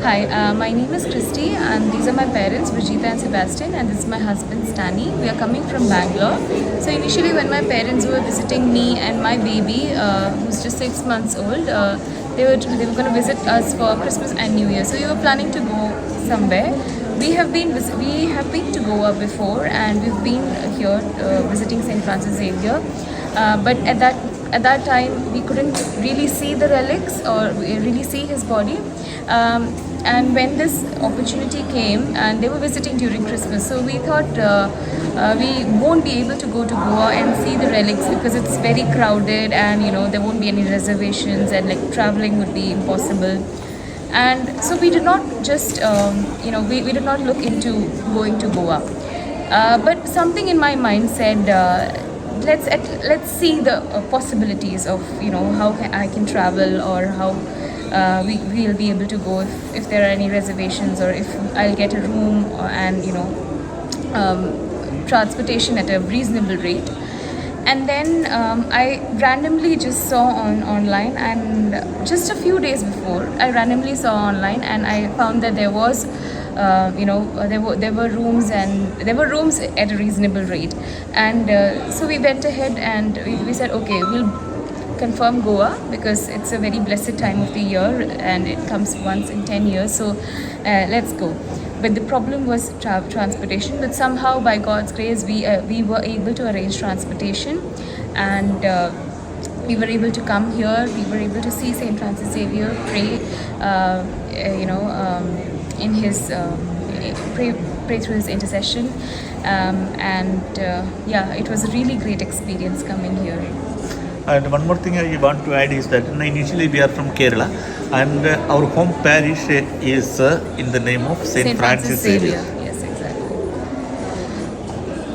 Hi, my name is Christie, and these are my parents, Brigitte and Sebastian, and this is my husband, Stanley. We are coming from Bangalore. So initially, when my parents were visiting me and my baby, who's just 6 months old, they were going to visit us for Christmas and New Year. So we were planning to go somewhere. We have been to Goa before, and we've been here visiting St. Francis Xavier. But at that time, we couldn't really see the relics or really see his body. And when this opportunity came, and they were visiting during Christmas, so we thought we won't be able to go to Goa and see the relics because it's very crowded, and there won't be any reservations, and like traveling would be impossible. And so we did not just we did not look into going to Goa, but something in my mind said, let's see the possibilities of how I can travel, or how we'll be able to go, if there are any reservations, or if I'll get a room, and transportation at a reasonable rate. And then I randomly just saw online, and just a few days before, I randomly saw online, and I found that there was there were rooms, and there were rooms at a reasonable rate. And so we went ahead, and we said, okay, we'll confirm Goa, because it's a very blessed time of the year, and it comes once in 10 years. So let's go. But the problem was transportation. But somehow, by God's grace, we were able to arrange transportation, and we were able to come here. We were able to see Saint Francis Xavier pray, in his pray through his intercession, and it was a really great experience coming here. And one more thing I want to add is that initially we are from Kerala, and our home parish is in the name of Saint Francis Xavier.